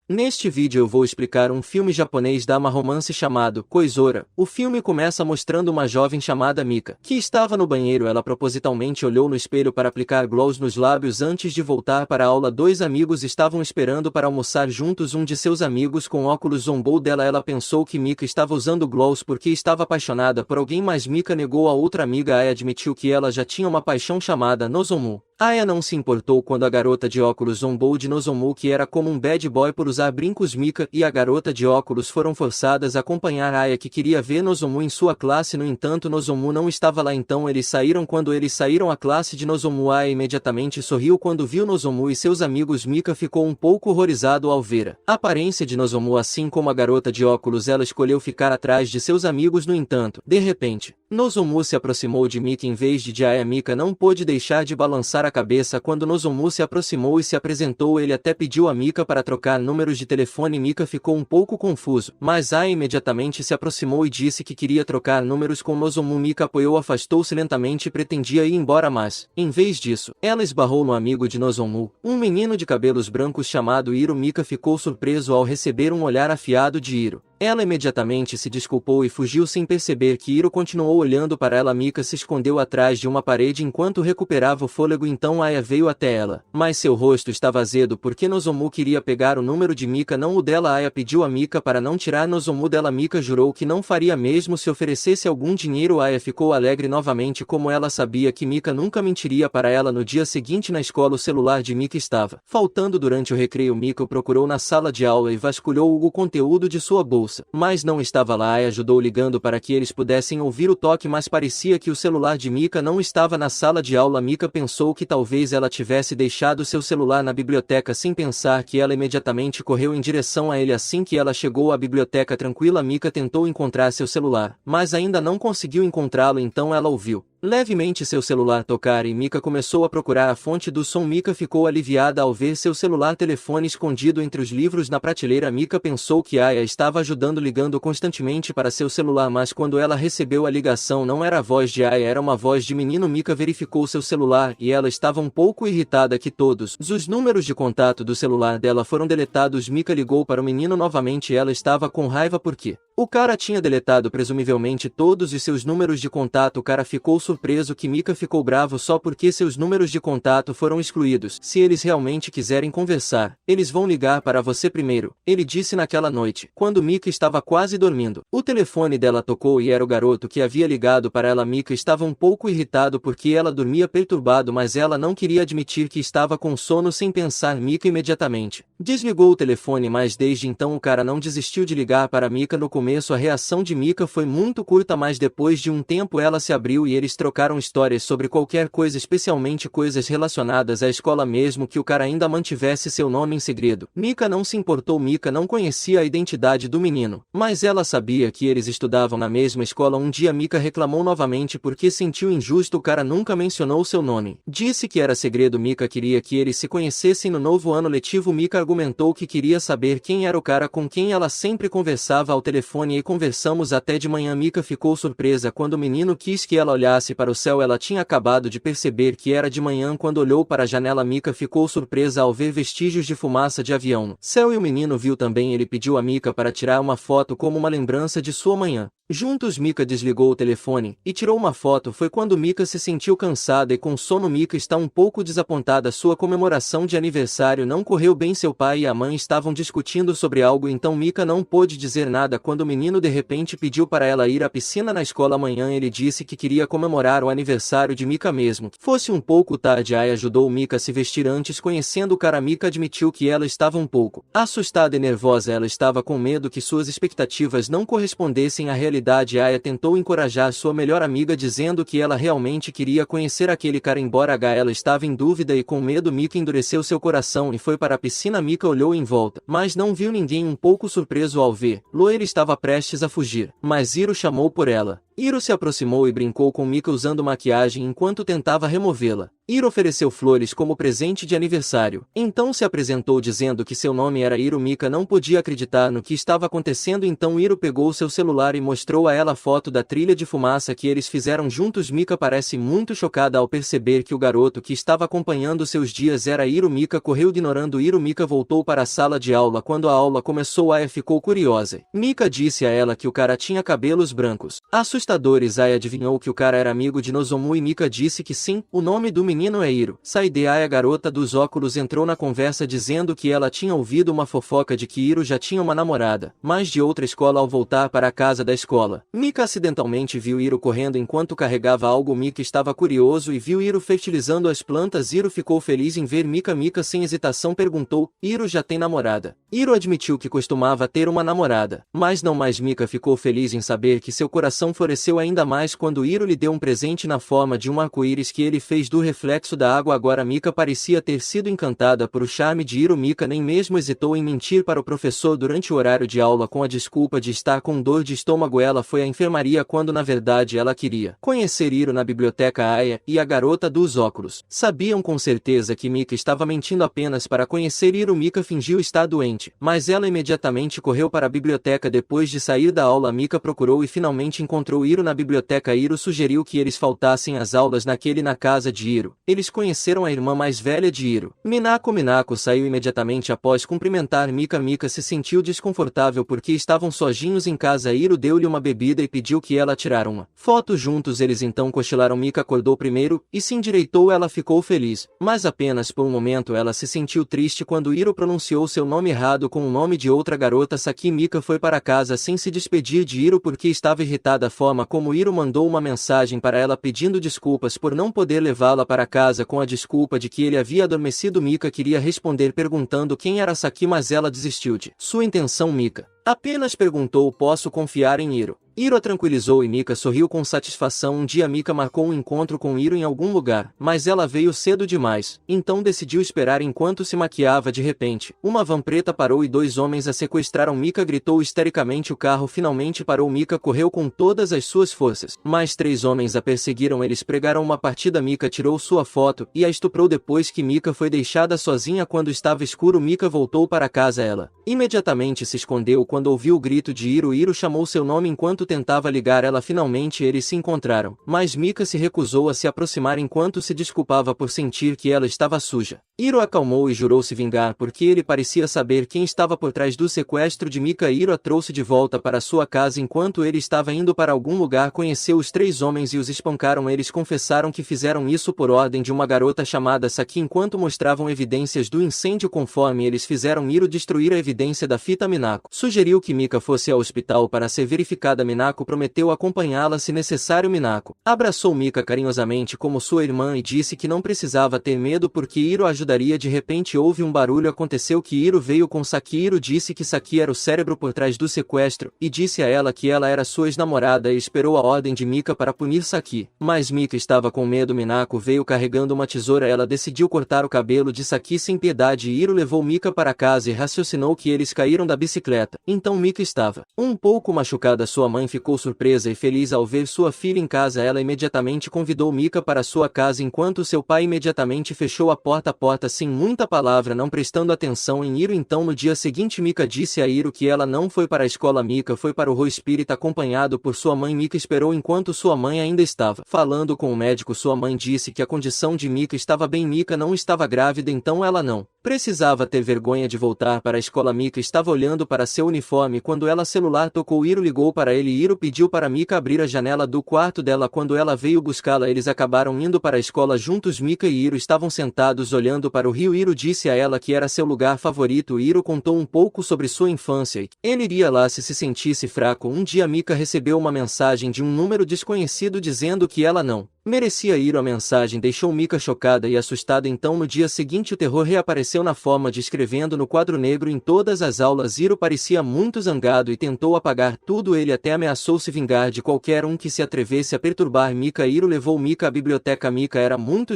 Neste vídeo eu vou explicar um filme japonês drama romance chamado Koizora. O filme começa mostrando uma jovem chamada Mika, que estava no banheiro. Ela propositalmente olhou no espelho para aplicar gloss nos lábios antes de voltar para a aula. Dois amigos estavam esperando para almoçar juntos. Um de seus amigos com óculos zombou dela. Ela pensou que Mika estava usando gloss porque estava apaixonada por alguém, mas Mika negou. A outra amiga, Aya, admitiu que ela já tinha uma paixão chamada Nozomu. Aya não se importou quando a garota de óculos zombou de Nozomu, que era como um bad boy por usar brincos. Mika e a garota de óculos foram forçadas a acompanhar Aya, que queria ver Nozomu em sua classe. No entanto, Nozomu não estava lá, então eles saíram. Quando eles saíram, a classe de Nozomu, Aya imediatamente sorriu quando viu Nozomu e seus amigos. Mika ficou um pouco horrorizado ao ver a aparência de Nozomu, assim como a garota de óculos. Ela escolheu ficar atrás de seus amigos. No entanto, de repente, Nozomu se aproximou de Mika em vez de Aya. Mika não pôde deixar de balançar a cabeça quando Nozomu se aproximou e se apresentou. Ele até pediu a Mika para trocar números de telefone. Mika ficou um pouco confuso, mas Aya imediatamente se aproximou e disse que queria trocar números com Nozomu. Mika apoiou, afastou-se lentamente e pretendia ir embora, mas, em vez disso, ela esbarrou no amigo de Nozomu, um menino de cabelos brancos chamado Hiro. Mika ficou surpreso ao receber um olhar afiado de Hiro. Ela imediatamente se desculpou e fugiu sem perceber que Hiro continuou olhando para ela. Mika se escondeu atrás de uma parede enquanto recuperava o fôlego. Então Aya veio até ela, mas seu rosto estava azedo porque Nozomu queria pegar o número de Mika, não o dela. Aya pediu a Mika para não tirar Nozomu dela. Mika jurou que não faria mesmo se oferecesse algum dinheiro. Aya ficou alegre novamente, como ela sabia que Mika nunca mentiria para ela. No dia seguinte na escola, o celular de Mika estava faltando durante o recreio. Mika o procurou na sala de aula e vasculhou o conteúdo de sua bolsa, mas não estava lá. Aya ajudou ligando para que eles pudessem ouvir o toque, mas parecia que o celular de Mika não estava na sala de aula. Mika pensou que talvez ela tivesse deixado seu celular na biblioteca. Sem pensar que ela imediatamente correu em direção a ele. Assim que ela chegou à biblioteca tranquila, Mika tentou encontrar seu celular, mas ainda não conseguiu encontrá-lo. Então ela ouviu levemente seu celular tocar e Mika começou a procurar a fonte do som. Mika ficou aliviada ao ver seu celular telefone escondido entre os livros na prateleira. Mika pensou que Aya estava ajudando ligando constantemente para seu celular, mas quando ela recebeu a ligação não era a voz de Aya, era uma voz de menino. Mika verificou seu celular e ela estava um pouco irritada que todos os números de contato do celular dela foram deletados. Mika ligou para o menino novamente. Ela estava com raiva porque o cara tinha deletado presumivelmente todos os seus números de contato. O cara ficou surpreso que Mika ficou bravo só porque seus números de contato foram excluídos. Se eles realmente quiserem conversar, eles vão ligar para você primeiro, ele disse naquela noite, quando Mika estava quase dormindo. O telefone dela tocou e era o garoto que havia ligado para ela. Mika estava um pouco irritado porque ela dormia perturbado, mas ela não queria admitir que estava com sono. Sem pensar, Mika imediatamente desligou o telefone, mas desde então o cara não desistiu de ligar para Mika. No começo a reação de Mika foi muito curta, mas depois de um tempo ela se abriu e eles trocaram histórias sobre qualquer coisa, especialmente coisas relacionadas à escola, mesmo que o cara ainda mantivesse seu nome em segredo. Mika não se importou. Mika não conhecia a identidade do menino, mas ela sabia que eles estudavam na mesma escola. Um dia Mika reclamou novamente porque sentiu injusto. O cara nunca mencionou seu nome, disse que era segredo. Mika queria que eles se conhecessem no novo ano letivo. Mika argumentou que queria saber quem era o cara com quem ela sempre conversava ao telefone e conversamos até de manhã. Mika ficou surpresa quando o menino quis que ela olhasse para o céu. Ela tinha acabado de perceber que era de manhã quando olhou para a janela. Mika ficou surpresa ao ver vestígios de fumaça de avião no céu e o menino viu também. Ele pediu a Mika para tirar uma foto como uma lembrança de sua manhã. Juntos Mika desligou o telefone e tirou uma foto. Foi quando Mika se sentiu cansada e com sono. Mika está um pouco desapontada. Sua comemoração de aniversário não correu bem. Seu pai e a mãe estavam discutindo sobre algo, então Mika não pôde dizer nada quando o menino de repente pediu para ela ir à piscina na escola amanhã. Ele disse que queria comemorar o aniversário de Mika mesmo que fosse um pouco tarde. Aya ajudou Mika a se vestir antes. Conhecendo o cara, Mika admitiu que ela estava um pouco assustada e nervosa. Ela estava com medo que suas expectativas não correspondessem à realidade. Aya tentou encorajar sua melhor amiga dizendo que ela realmente queria conhecer aquele cara. Embora ela estava em dúvida e com medo, Mika endureceu seu coração e foi para a piscina. Mika olhou em volta, mas não viu ninguém. Um pouco surpreso ao ver, Loira estava prestes a fugir, mas Hiro chamou por ela. Hiro se aproximou e brincou com Mika usando maquiagem enquanto tentava removê-la. Hiro ofereceu flores como presente de aniversário. Então se apresentou dizendo que seu nome era Hiro. Mika não podia acreditar no que estava acontecendo, então Hiro pegou seu celular e mostrou a ela a foto da trilha de fumaça que eles fizeram juntos. Mika parece muito chocada ao perceber que o garoto que estava acompanhando seus dias era Hiro. Mika correu ignorando Hiro. Mika voltou para a sala de aula. Quando a aula começou, Aya ficou curiosa. Mika disse a ela que o cara tinha cabelos brancos. Assustadores. Aya adivinhou que o cara era amigo de Nozomu e Mika disse que sim, o nome do menino é Hiro. Saide. Aya, a garota dos óculos, entrou na conversa dizendo que ela tinha ouvido uma fofoca de que Hiro já tinha uma namorada, mas de outra escola. Ao voltar para a casa da escola, Mika acidentalmente viu Hiro correndo enquanto carregava algo. Mika estava curioso e viu Hiro fertilizando as plantas. Hiro ficou feliz em ver Mika. Mika sem hesitação perguntou: Hiro já tem namorada? Hiro admitiu que costumava ter uma namorada, mas não mais. Mika ficou feliz em saber que seu coração floresceu ainda mais quando Hiro lhe deu um presente na forma de um arco-íris que ele fez do reflexo da água. Agora Mika parecia ter sido encantada por o charme de Hiro. Mika nem mesmo hesitou em mentir para o professor durante o horário de aula com a desculpa de estar com dor de estômago. Ela foi à enfermaria quando na verdade ela queria conhecer Hiro na biblioteca. Aya e a garota dos óculos sabiam com certeza que Mika estava mentindo apenas para conhecer Hiro. Mika fingiu estar doente, mas ela imediatamente correu para a biblioteca. Depois de sair da aula, Mika procurou e finalmente encontrou Hiro na biblioteca. Hiro sugeriu que eles faltassem às aulas na casa de Hiro. Eles conheceram a irmã mais velha de Hiro, Minako. Minako saiu imediatamente após cumprimentar Mika. Mika se sentiu desconfortável porque estavam sozinhos em casa. Hiro deu-lhe uma bebida e pediu que ela tirasse uma foto juntos. Eles então cochilaram. Mika acordou primeiro e se endireitou. Ela ficou feliz, mas apenas por um momento. Ela se sentiu triste quando Hiro pronunciou seu nome errado com o nome de outra garota, Saki. Mika foi para casa sem se despedir de Hiro porque estava irritada a forma como Hiro mandou uma mensagem para ela pedindo desculpas por não poder levá-la para casa com a desculpa de que ele havia adormecido. Mika queria responder perguntando quem era Saki, mas ela desistiu de sua intenção. Mika apenas perguntou: posso confiar em Hiro? Hiro a tranquilizou e Mika sorriu com satisfação. Um dia Mika marcou um encontro com Hiro em algum lugar, mas ela veio cedo demais, então decidiu esperar enquanto se maquiava. De repente, uma van preta parou e dois homens a sequestraram. Mika gritou histericamente. O carro finalmente parou. Mika correu com todas as suas forças, mas três homens a perseguiram. Eles pregaram uma partida. Mika tirou sua foto e a estuprou. Depois que Mika foi deixada sozinha quando estava escuro, Mika voltou para casa. Ela imediatamente se escondeu quando ouviu o grito de Hiro. Hiro chamou seu nome enquanto tentava ligar ela. Finalmente eles se encontraram, mas Mika se recusou a se aproximar enquanto se desculpava por sentir que ela estava suja. Hiro acalmou e jurou se vingar porque ele parecia saber quem estava por trás do sequestro de Mika. Hiro a trouxe de volta para sua casa. Enquanto ele estava indo para algum lugar, conheceu os três homens e os espancaram. Eles confessaram que fizeram isso por ordem de uma garota chamada Saki. Enquanto mostravam evidências do incêndio conforme eles fizeram Hiro destruir a evidência da fita. Minako sugeriu que Mika fosse ao hospital para ser verificada. Minako prometeu acompanhá-la se necessário. Minako abraçou Mika carinhosamente como sua irmã e disse que não precisava ter medo porque Hiro ajudaria. De repente houve um barulho. Aconteceu que Hiro veio com Saki. Hiro disse que Saki era o cérebro por trás do sequestro e disse a ela que ela era sua ex-namorada e esperou a ordem de Mika para punir Saki. Mas Mika estava com medo. Minako veio carregando uma tesoura. Ela decidiu cortar o cabelo de Saki sem piedade. Hiro levou Mika para casa e raciocinou que eles caíram da bicicleta. Então Mika estava um pouco machucada. Sua mãe ficou surpresa e feliz ao ver sua filha em casa. Ela imediatamente convidou Mika para sua casa enquanto seu pai imediatamente fechou a porta sem muita palavra, não prestando atenção em Hiro. Então no dia seguinte Mika disse a Hiro que ela não foi para a escola. Mika foi para o Rua Espírita acompanhado por sua mãe. Mika esperou enquanto sua mãe ainda estava falando com o médico. Sua mãe disse que a condição de Mika estava bem. Mika não estava grávida, então ela não precisava ter vergonha de voltar para a escola. Mika estava olhando para seu uniforme quando ela celular tocou. Hiro ligou para ele. Hiro pediu para Mika abrir a janela do quarto dela. Quando ela veio buscá-la, eles acabaram indo para a escola juntos. Mika e Hiro estavam sentados olhando para o rio. Hiro disse a ela que era seu lugar favorito. Hiro contou um pouco sobre sua infância e ele iria lá se sentisse fraco. Um dia Mika recebeu uma mensagem de um número desconhecido dizendo que ela não Merecia Hiro. A mensagem deixou Mika chocada e assustada. Então no dia seguinte o terror reapareceu na forma de escrevendo no quadro negro em todas as aulas. Hiro parecia muito zangado e tentou apagar tudo. Ele até ameaçou se vingar de qualquer um que se atrevesse a perturbar Mika. Hiro levou Mika à biblioteca. Mika era muito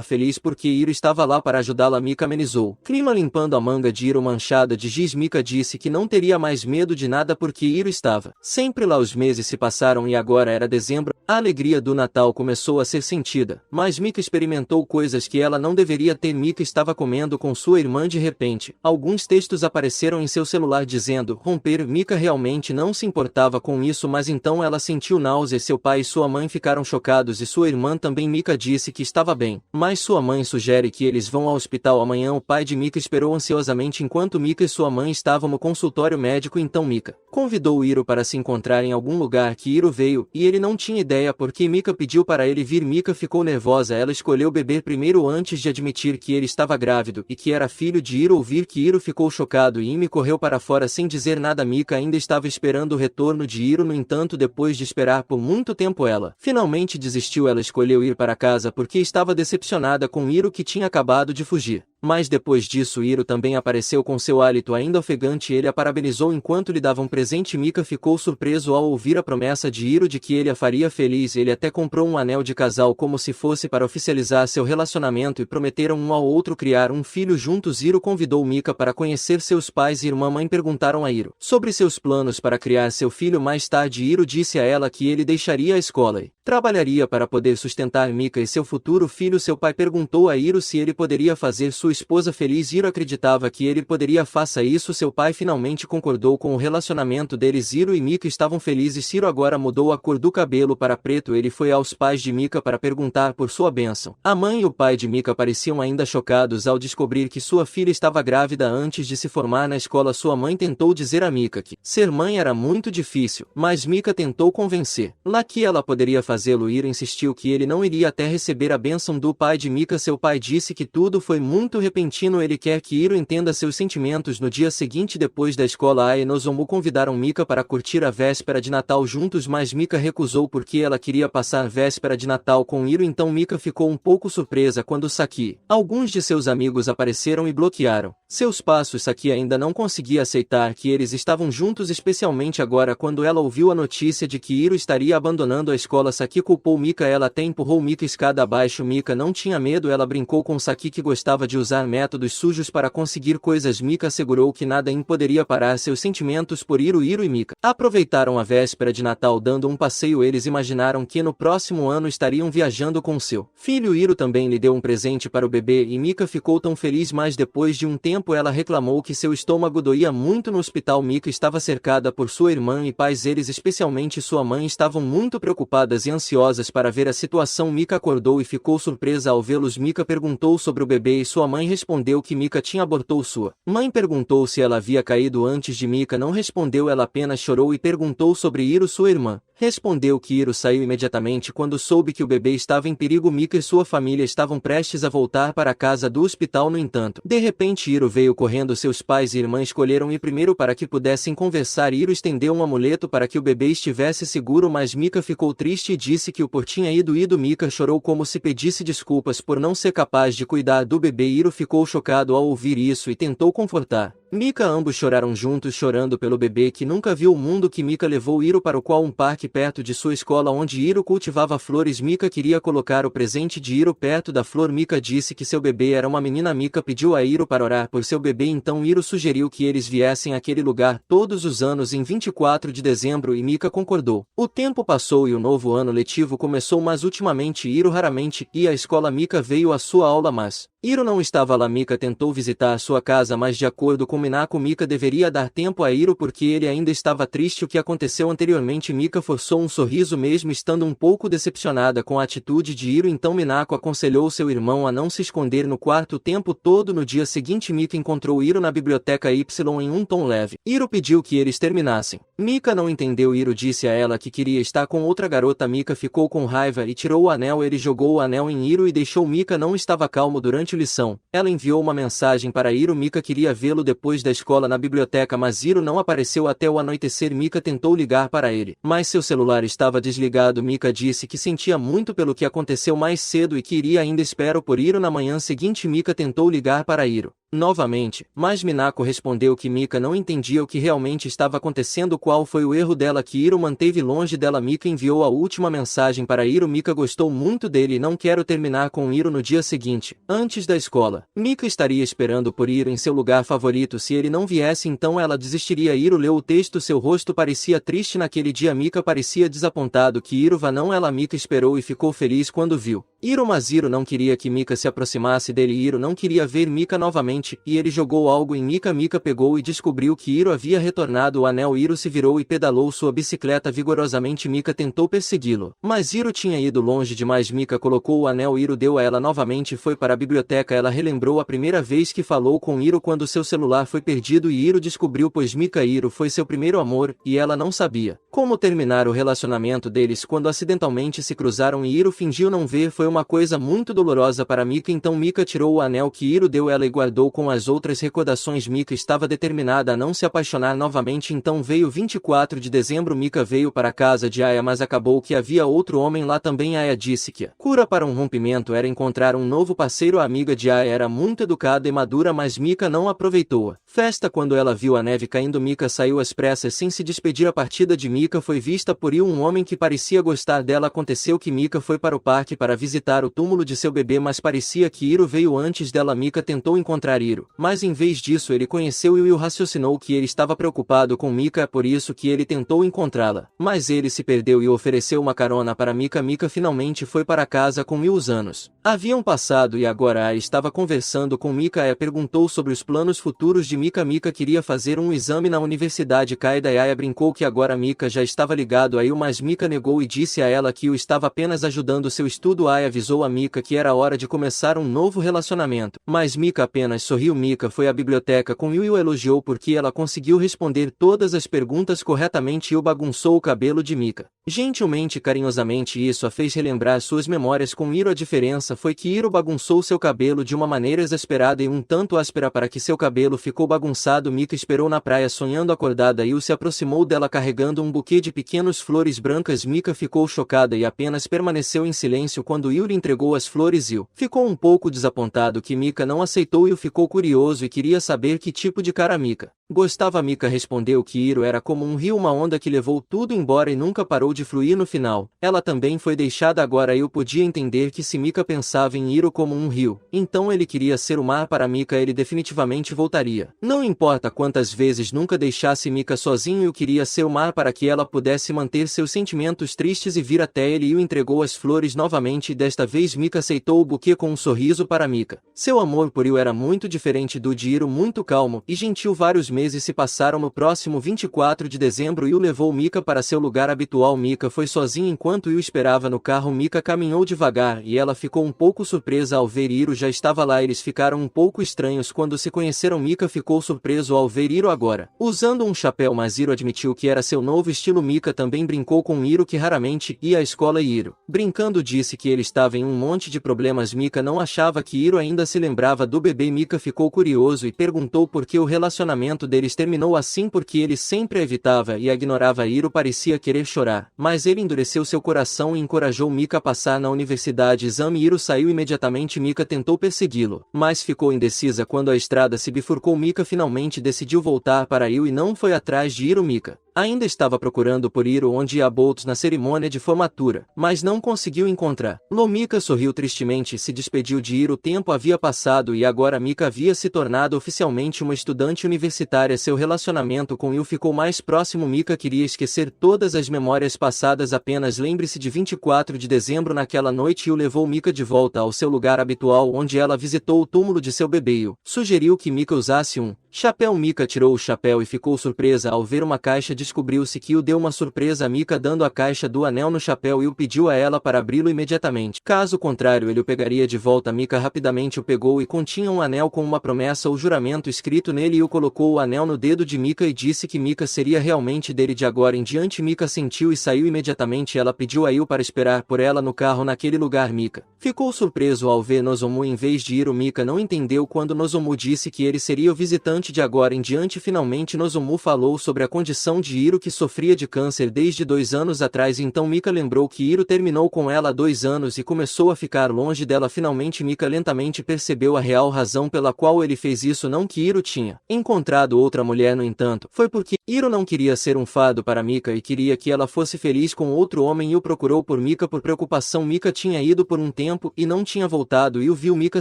feliz porque Hiro estava lá para ajudá-la. Mika amenizou clima limpando a manga de Hiro manchada de giz. Mika disse que não teria mais medo de nada porque Hiro estava sempre lá. Os meses se passaram e agora era dezembro. A alegria do Natal começou a ser sentida, mas Mika experimentou coisas que ela não deveria ter. Mika estava comendo com sua irmã. De repente, alguns textos apareceram em seu celular dizendo romper. Mika realmente não se importava com isso, mas então ela sentiu náuseas. Seu pai e sua mãe ficaram chocados e sua irmã também. Mika disse que estava bem, mas sua mãe sugere que eles vão ao hospital amanhã. O pai de Mika esperou ansiosamente enquanto Mika e sua mãe estavam no consultório médico. Então Mika convidou Hiro para se encontrar em algum lugar que Hiro veio, e ele não tinha ideia porque Mika pediu para ele vir. Mika ficou nervosa. Ela escolheu beber primeiro antes de admitir que ele estava grávido e que era filho de Hiro. Ouvir que Hiro ficou chocado e Imi correu para fora sem dizer nada. Mika ainda estava esperando o retorno de Hiro. No entanto, depois de esperar por muito tempo, ela finalmente desistiu. Ela escolheu ir para casa porque estava decepcionada com Hiro, que tinha acabado de fugir. Mas depois disso Hiro também apareceu com seu hálito ainda ofegante. Ele a parabenizou enquanto lhe dava um presente. Mika ficou surpreso ao ouvir a promessa de Hiro de que ele a faria feliz. Ele até comprou um anel de casal como se fosse para oficializar seu relacionamento e prometeram um ao outro criar um filho juntos. Hiro convidou Mika para conhecer seus pais e irmã. Mãe perguntaram a Hiro sobre seus planos para criar seu filho. Mais tarde Hiro disse a ela que ele deixaria a escola e trabalharia para poder sustentar Mika e seu futuro filho. Seu pai perguntou a Hiro se ele poderia fazer sua esposa feliz. Hiro acreditava que ele poderia fazer isso. Seu pai finalmente concordou com o relacionamento deles. Hiro e Mika estavam felizes. Hiro agora mudou a cor do cabelo para preto. Ele foi aos pais de Mika para perguntar por sua bênção. A mãe e o pai de Mika pareciam ainda chocados ao descobrir que sua filha estava grávida antes de se formar na escola. Sua mãe tentou dizer a Mika que ser mãe era muito difícil, mas Mika tentou convencer lá que ela poderia fazê-lo. Hiro insistiu que ele não iria até receber a bênção do pai de Mika. Seu pai disse que tudo foi muito repentino. Ele quer que Hiro entenda seus sentimentos. No dia seguinte, depois da escola, Ae e Nozomu convidaram Mika para curtir a véspera de Natal juntos, mas Mika recusou porque ela queria passar a véspera de Natal com Hiro. Então Mika ficou um pouco surpresa quando Saki, alguns de seus amigos, apareceram e bloquearam seus passos. Saki ainda não conseguia aceitar que eles estavam juntos, especialmente agora quando ela ouviu a notícia de que Hiro estaria abandonando a escola. Saki culpou Mika. Ela até empurrou Mika escada abaixo. Mika não tinha medo. Ela brincou com Saki que gostava de usar métodos sujos para conseguir coisas. Mika assegurou que nada poderia parar seus sentimentos por Hiro. Hiro e Mika aproveitaram a véspera de Natal dando um passeio. Eles imaginaram que no próximo ano estariam viajando com seu filho. Hiro também lhe deu um presente para o bebê e Mika ficou tão feliz, mas depois de um tempo ela reclamou que seu estômago doía muito no hospital. Mika estava cercada por sua irmã e pais. Eles, especialmente sua mãe, estavam muito preocupadas e ansiosas para ver a situação. Mika acordou e ficou surpresa ao vê-los. Mika perguntou sobre o bebê e sua mãe respondeu que Mika tinha abortou. Sua mãe perguntou se ela havia caído antes de Mika não respondeu. Ela apenas chorou e perguntou sobre Hiro. Sua irmã respondeu que Hiro saiu imediatamente quando soube que o bebê estava em perigo. Mika e sua família estavam prestes a voltar para a casa do hospital. No entanto, de repente Hiro veio correndo. Seus pais e irmã escolheram ir primeiro para que pudessem conversar. Hiro estendeu um amuleto para que o bebê estivesse seguro, mas Mika ficou triste e disse que o por tinha ido. Mika chorou como se pedisse desculpas por não ser capaz de cuidar do bebê. Hiro ficou chocado ao ouvir isso e tentou confortar Mika. Ambos choraram juntos, chorando pelo bebê que nunca viu o mundo que Mika levou Hiro para um parque perto de sua escola onde Hiro cultivava flores. Mika queria colocar o presente de Hiro perto da flor. Mika disse que seu bebê era uma menina. Mika pediu a Hiro para orar por seu bebê. Então Hiro sugeriu que eles viessem àquele lugar todos os anos em 24 de dezembro e Mika concordou. O tempo passou e o novo ano letivo começou, mas ultimamente Hiro raramente ia à escola. Mika veio à sua aula, mas Hiro não estava lá. Mika tentou visitar sua casa, mas de acordo com Minako, Mika deveria dar tempo a Hiro porque ele ainda estava triste. O que aconteceu anteriormente. Mika forçou um sorriso mesmo estando um pouco decepcionada com a atitude de Hiro. Então Minako aconselhou seu irmão a não se esconder no quarto o tempo todo. No dia seguinte Mika encontrou Hiro na biblioteca Y em um tom leve. Hiro pediu que eles terminassem. Mika não entendeu. Hiro disse a ela que queria estar com outra garota. Mika ficou com raiva e tirou o anel. Ele jogou o anel em Hiro e deixou. Mika não estava calmo durante a lição. Ela enviou uma mensagem para Hiro. Mika queria vê-lo depois depois da escola na biblioteca, mas Hiro não apareceu até o anoitecer. Mika tentou ligar para ele, mas seu celular estava desligado. Mika disse que sentia muito pelo que aconteceu mais cedo e que iria ainda esperar por Hiro na manhã seguinte. Mika tentou ligar para Hiro novamente, mas Minako respondeu que Mika não entendia o que realmente estava acontecendo, qual foi o erro dela que Hiro manteve longe dela. Mika enviou a última mensagem para Hiro. Mika gostou muito dele e não quero terminar com Hiro no dia seguinte, antes da escola. Mika estaria esperando por Hiro em seu lugar favorito. Se ele não viesse, então ela desistiria. Hiro leu o texto. Seu rosto parecia triste naquele dia. Mika parecia desapontado que Hiro vá não ela. Mika esperou e ficou feliz quando viu Hiro, mas Hiro não queria que Mika se aproximasse dele. Hiro não queria ver Mika novamente, e ele jogou algo em Mika. Mika pegou e descobriu que Hiro havia retornado o anel. Hiro se virou e pedalou sua bicicleta vigorosamente. Mika tentou persegui-lo, mas Hiro tinha ido longe demais. Mika colocou o anel. Hiro deu a ela novamente e foi para a biblioteca. Ela relembrou a primeira vez que falou com Hiro quando seu celular foi perdido e Hiro descobriu, pois Hiro foi seu primeiro amor, e ela não sabia como terminar o relacionamento deles quando acidentalmente se cruzaram e Hiro fingiu não ver. Foi uma coisa muito dolorosa para Mika. Então Mika tirou o anel que Hiro deu ela e guardou com as outras recordações. Mika estava determinada a não se apaixonar novamente. Então veio 24 de dezembro. Mika veio para a casa de Aya, mas acabou que havia outro homem lá também. Aya disse que a cura para um rompimento era encontrar um novo parceiro. A amiga de Aya era muito educada e madura, mas Mika não aproveitou a festa. Quando ela viu a neve caindo, Mika saiu às pressas sem se despedir. A partida de Mika foi vista por Yu, um homem que parecia gostar dela. Aconteceu que Mika foi para o parque para visitar o túmulo de seu bebê, mas parecia que Hiro veio antes dela. Mika tentou encontrar Hiro, mas em vez disso ele conheceu Yu e raciocinou que ele estava preocupado com Mika, é por isso que ele tentou encontrá-la. Mas ele se perdeu e ofereceu uma carona para Mika. Mika finalmente foi para casa com Yu. Os anos haviam passado e agora Aya estava conversando com Mika. Aya perguntou sobre os planos futuros de Mika. Mika queria fazer um exame na universidade Kaida e Aya brincou que agora Mika já estava ligado a Yu, mas Mika negou e disse a ela que Yu estava apenas ajudando seu estudo. Aya avisou a Mika que era hora de começar um novo relacionamento, mas Mika apenas sorriu. Mika foi à biblioteca com Yu e o elogiou porque ela conseguiu responder todas as perguntas corretamente. Yu bagunçou o cabelo de Mika gentilmente e carinhosamente, e isso a fez relembrar suas memórias com Hiro. A diferença foi que Hiro bagunçou seu cabelo de uma maneira exasperada e um tanto áspera para que seu cabelo ficou bagunçado. Mika esperou na praia sonhando acordada. Yu se aproximou dela carregando um buquê de pequenas flores brancas. Mika ficou chocada e apenas permaneceu em silêncio quando Yu lhe entregou as flores. Yu ficou um pouco desapontado que Mika não aceitou. Yu ficou curioso e queria saber que tipo de cara Mika gostava. Mika respondeu que Hiro era como um rio, uma onda que levou tudo embora e nunca parou de fluir. No final, ela também foi deixada. Agora Yu podia entender que se Mika pensava em Hiro como um rio, então ele queria ser o mar para Mika. Ele definitivamente voltaria. Não importa quantas vezes nunca deixasse Mika sozinho. Yu queria ser o mar para que ela pudesse manter seus sentimentos tristes e vir até ele. Yu entregou as flores novamente e desta vez Mika aceitou o buquê com um sorriso para Mika. Seu amor por Yu era muito diferente do de Hiro, muito calmo e gentil. Vários meses se passaram. No próximo 24 de dezembro Yu levou Mika para seu lugar habitual. Mika foi sozinha enquanto Yu esperava no carro. Mika caminhou devagar e ela ficou um pouco surpresa ao ver Hiro já estava lá. Eles ficaram um pouco estranhos quando se conheceram. Mika ficou surpreso ao ver Hiro agora usando um chapéu, mas Hiro admitiu que era seu novo estilo. Mika também brincou com Hiro que raramente ia à escola e Hiro, brincando, disse que ele estava em um monte de problemas. Mika não achava que Hiro ainda se lembrava do bebê. Mika ficou curioso e perguntou por que o relacionamento deles terminou assim, porque ele sempre a evitava e a ignorava. Hiro parecia querer chorar, mas ele endureceu seu coração e encorajou Mika a passar na universidade. Exame. Hiro saiu imediatamente. Mika tentou persegui-lo, mas ficou indecisa quando a estrada se bifurcou. Mika finalmente decidiu voltar para Yu e não foi atrás de Hiro. Mika ainda estava procurando por Hiro onde ia Boltz na cerimônia de formatura, mas não conseguiu encontrar. Mika sorriu tristemente e se despediu de Hiro. O tempo havia passado e agora Mika havia se tornado oficialmente uma estudante universitária. Seu relacionamento com Yu ficou mais próximo. Mika queria esquecer todas as memórias passadas. Apenas lembre-se de 24 de dezembro. Naquela noite Yu levou Mika de volta ao seu lugar habitual, onde ela visitou o túmulo de seu bebê. Yu sugeriu que Mika usasse um chapéu. Mika tirou o chapéu e ficou surpresa ao ver uma caixa. Descobriu-se que Yu deu uma surpresa a Mika dando a caixa do anel no chapéu. Yu pediu a ela para abri-lo imediatamente, caso contrário ele o pegaria de volta. Mika rapidamente o pegou e continha um anel com uma promessa ou juramento escrito nele. Yu colocou o anel no dedo de Mika e disse que Mika seria realmente dele de agora em diante. Mika sentiu e saiu imediatamente. Ela pediu a Yu para esperar por ela no carro naquele lugar. Mika ficou surpreso ao ver Nozomu em vez de Hiro. Mika não entendeu quando Nozomu disse que ele seria o visitante restaurante de agora em diante finalmente Nozomu falou sobre a condição de Hiro que sofria de câncer desde 2 anos atrás então Mika lembrou que Hiro terminou com ela há 2 anos e começou a ficar longe dela finalmente Mika lentamente percebeu a real razão pela qual ele fez isso não que Hiro tinha encontrado outra mulher no entanto, foi porque Hiro não queria ser um fardo para Mika e queria que ela fosse feliz com outro homem e o procurou por Mika por preocupação Mika tinha ido por um tempo e não tinha voltado e o viu Mika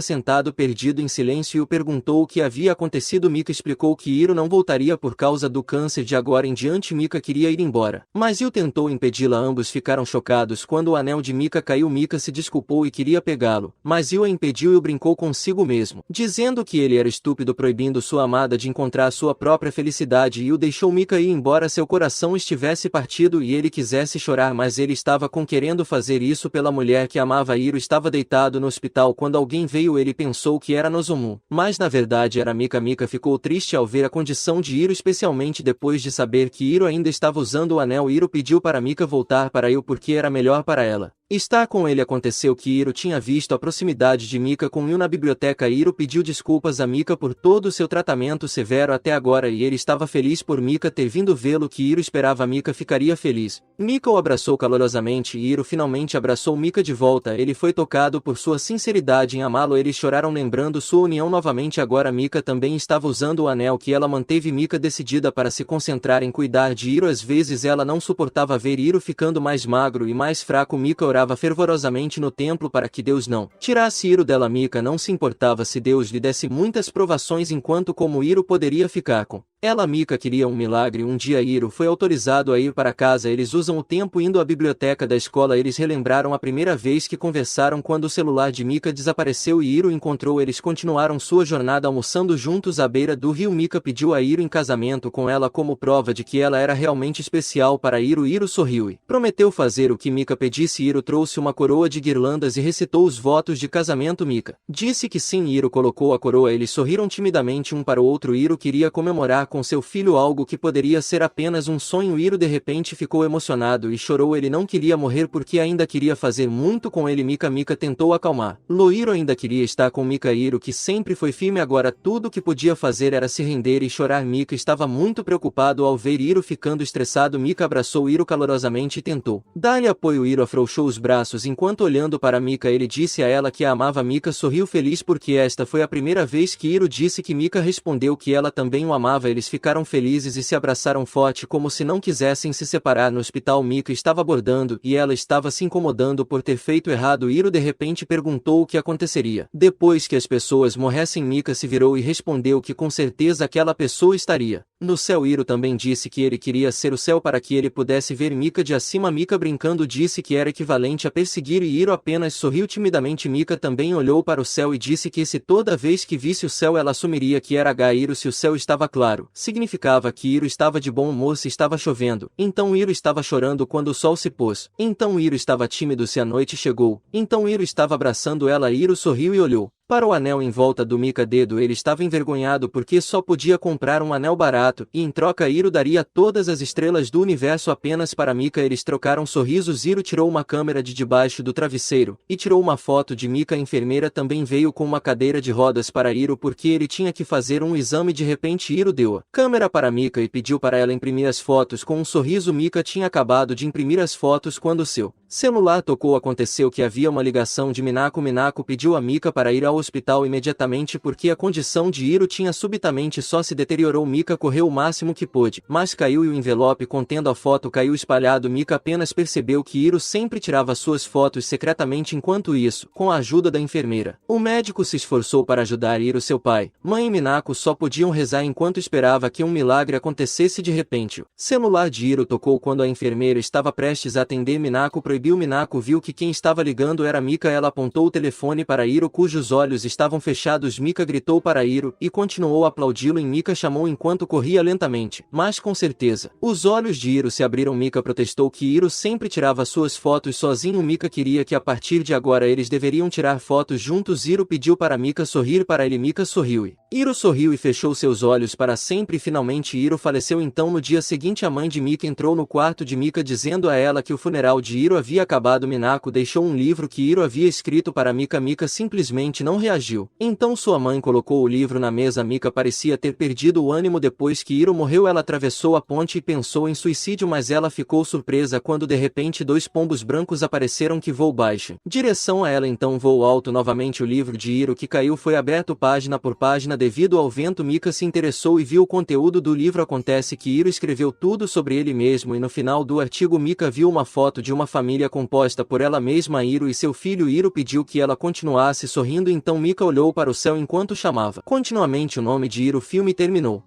sentado perdido em silêncio e o perguntou o que havia acontecido Mika explicou que Hiro não voltaria por causa do câncer de agora em diante Mika queria ir embora, mas Hiro tentou impedi-la ambos ficaram chocados quando o anel de Mika caiu Mika se desculpou e queria pegá-lo, mas Hiro a impediu e o brincou consigo mesmo, dizendo que ele era estúpido proibindo sua amada de encontrar sua própria felicidade e o deixou Mika ir embora seu coração estivesse partido e ele quisesse chorar mas ele estava querendo fazer isso pela mulher que amava Hiro estava deitado no hospital quando alguém veio ele pensou que era Nozomu, mas na verdade era Mika Mika ficou triste ao ver a condição de Hiro especialmente depois de saber que Hiro ainda estava usando o anel Hiro pediu para Mika voltar para Hiro porque era melhor para ela. Estar com ele aconteceu que Hiro tinha visto a proximidade de Mika com Hiro na biblioteca Hiro pediu desculpas a Mika por todo o seu tratamento severo até agora e ele estava feliz por Mika ter vindo vê-lo que Hiro esperava Mika ficaria feliz. Mika o abraçou calorosamente e Hiro finalmente abraçou Mika de volta ele foi tocado por sua sinceridade em amá-lo eles choraram lembrando sua união novamente agora Mika também estava usando o anel que ela manteve Mika decidida para se concentrar em cuidar de Hiro às vezes ela não suportava ver Hiro ficando mais magro e mais fraco Mika orava fervorosamente no templo para que Deus não tirasse Hiro dela Mika não se importava se Deus lhe desse muitas provações enquanto como Hiro poderia ficar com ela Mika queria um milagre um dia Hiro foi autorizado a ir para casa eles usam o tempo indo à biblioteca da escola eles relembraram a primeira vez que conversaram quando o celular de Mika desapareceu e Hiro encontrou eles continuaram sua jornada almoçando juntos à beira do rio Mika pediu a Hiro em casamento com ela como prova de que ela era realmente especial para Hiro Hiro sorriu e prometeu fazer o que Mika pedisse Hiro trouxe uma coroa de guirlandas e recitou os votos de casamento Mika disse que sim Hiro colocou a coroa eles sorriram timidamente um para o outro Hiro queria comemorar com seu filho algo que poderia ser apenas um sonho Hiro de repente ficou emocionado e chorou ele não queria morrer porque ainda queria fazer muito com ele Mika tentou acalmar Hiro ainda queria estar com Mika Hiro que sempre foi firme agora tudo o que podia fazer era se render e chorar Mika estava muito preocupado ao ver Hiro ficando estressado Mika abraçou Hiro calorosamente e tentou dar-lhe apoio Hiro afrouxou os braços enquanto olhando para Mika ele disse a ela que a amava Mika sorriu feliz porque esta foi a primeira vez que Hiro disse que Mika respondeu que ela também o amava eles ficaram felizes e se abraçaram forte como se não quisessem se separar no hospital Mika estava bordando e ela estava se incomodando por ter feito errado Hiro de repente perguntou o que aconteceria depois que as pessoas morressem Mika se virou e respondeu que com certeza aquela pessoa estaria no céu Hiro também disse que ele queria ser o céu para que ele pudesse ver Mika de acima Mika brincando disse que era equivalente a perseguir e Hiro apenas sorriu timidamente Mika também olhou para o céu e disse que se toda vez que visse o céu ela assumiria que era Hiro se o céu estava claro significava que Hiro estava de bom humor se estava chovendo então Hiro estava chorando quando o sol se pôs então Hiro estava tímido se a noite chegou então Hiro estava abraçando ela Hiro sorriu e olhou para o anel em volta do Mika dedo ele estava envergonhado porque só podia comprar um anel barato e em troca Hiro daria todas as estrelas do universo apenas para Mika eles trocaram sorrisos Hiro tirou uma câmera de debaixo do travesseiro e tirou uma foto de Mika a enfermeira também veio com uma cadeira de rodas para Hiro porque ele tinha que fazer um exame de repente Hiro deu a câmera para Mika e pediu para ela imprimir as fotos com um sorriso Mika tinha acabado de imprimir as fotos quando seu celular tocou aconteceu que havia uma ligação de Minako Minako pediu a Mika para ir ao hospital imediatamente porque a condição de Hiro tinha subitamente só se deteriorou Mika correu o máximo que pôde, mas caiu e o envelope contendo a foto caiu espalhado Mika apenas percebeu que Hiro sempre tirava suas fotos secretamente enquanto isso, com a ajuda da enfermeira. O médico se esforçou para ajudar Hiro seu pai, mãe e Minako só podiam rezar enquanto esperava que um milagre acontecesse de repente. O celular de Hiro tocou quando a enfermeira estava prestes a atender Minako proibiu Minako viu que quem estava ligando era Mika ela apontou o telefone para Hiro cujos olhos estavam fechados Mika gritou para Hiro e continuou a aplaudi-lo em Mika chamou enquanto corria lentamente, mas com certeza. Os olhos de Hiro se abriram Mika protestou que Hiro sempre tirava suas fotos sozinho Mika queria que a partir de agora eles deveriam tirar fotos juntos Hiro pediu para Mika sorrir para ele Mika sorriu e Hiro sorriu e fechou seus olhos para sempre e finalmente Hiro faleceu. Então no dia seguinte a mãe de Mika entrou no quarto de Mika dizendo a ela que o funeral de Hiro havia acabado. Minako deixou um livro que Hiro havia escrito para Mika. Mika simplesmente não reagiu. Então sua mãe colocou o livro na mesa. Mika parecia ter perdido o ânimo depois que Hiro morreu. Ela atravessou a ponte e pensou em suicídio, mas ela ficou surpresa quando de repente dois pombos brancos apareceram que voou baixo direção a ela. Então voou alto novamente. O livro de Hiro que caiu foi aberto página por página. Devido ao vento, Mika se interessou e viu o conteúdo do livro. Acontece que Hiro escreveu tudo sobre ele mesmo e no final do artigo Mika viu uma foto de uma família composta por ela mesma, Hiro e seu filho. Hiro pediu que ela continuasse sorrindo, então Mika olhou para o céu enquanto chamava continuamente o nome de Hiro. O filme terminou.